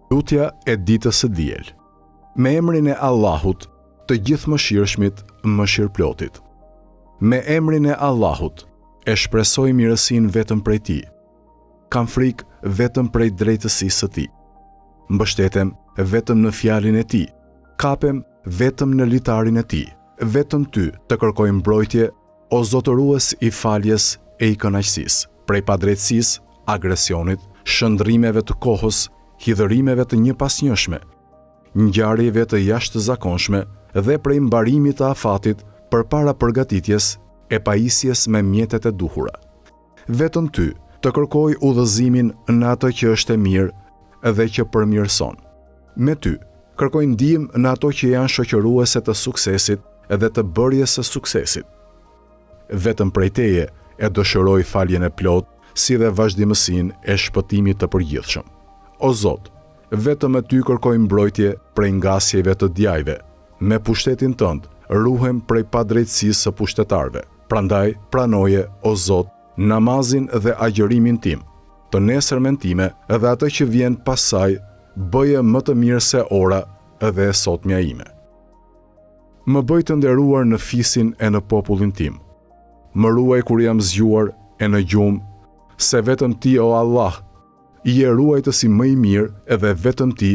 Lutja e ditës së diel. Me emrin e Allahut, të gjithëmëshirshmit, mëshirëplotit. Me emrin e Allahut, e shpresoj mirësinë vetëm prej Tij. Kam frikë vetëm prej drejtësisë së Tij. Mbështetem vetëm në fjalën e Tij. Kapem vetëm në litarin e Tij. Vetëm Ty të kërkoj mbrojtje, o zotërues i faljes e i kënaqësisë, prej padrejtësisë, agresionit, shëndrimeve të kohës, hidhërimeve të njëpasnjëshme, ngjarjeve të jashtëzakonshme dhe prej mbarimit të afatit përpara përgatitjes e pajisjes me mjetet e duhura. Vetëm Ty të kërkoj udhëzimin në atë që është e mirë dhe që përmirëson. Me Ty kërkoj ndihmë në ato që janë shoqëruese të suksesit dhe të bërjes së suksesit. Vetëm prej Teje e dëshiroj faljen e plot, si dhe vazhdimësinë e shpëtimit të përgjithshëm. O Zot, vetëm me Ty kërkoj mbrojtje prej ngasjeve të djajve. Me pushtetin Tënd ruhem prej padrejtësisë së pushtetarëve. Prandaj pranoje, o Zot, namazin dhe agjërimin tim, të nesërmen time dhe atë që vjen pas saj, bëje më të mirë se ora dhe e sotmja ime. Më bëj të nderuar në fisin e në popullin tim. Më ruaj kur jam zgjuar e në gjumë, se vetëm Ti, o Allah, I je ruajtësi më i mirë edhe vetëm Ti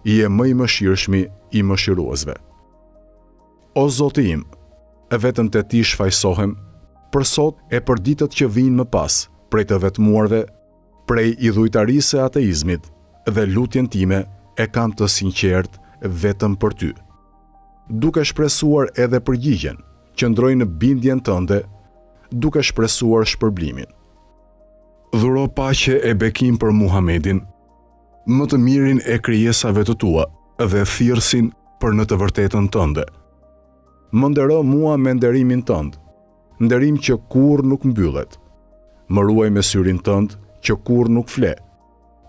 I je më i mëshirshmi i mëshiruesve. O Zoti im, vetëm te Ti shfaqsohem, për sot e për ditët që vijnë më pas, prej të vetmuarve, prej idhujtarisë e ateizmit, dhe lutjen time e kam të sinqert vetëm për Ty. Duke shpresuar edhe përgjigjen, qëndroj në bindjen Tënde, duke shpresuar shpërblimin. Dhuro paqe e bekim për Muhamedin, më të mirin e krijesave të Tua dhe thirrsin për në të vërtetën Tënde. Më ndero mua me nderimin Tënd, nderim që kurrë nuk mbyllet. Më ruaj me syrin Tënd që kurrë nuk fle.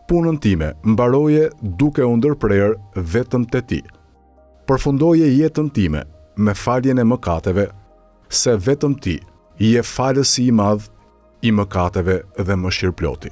Punën time mbaroje duke u ndërprer vetëm te Ti. Përfundoje jetën time me faljen e mëkateve, se vetëm Ti je falësi i madh i mëkateve dhe mëshirëploti.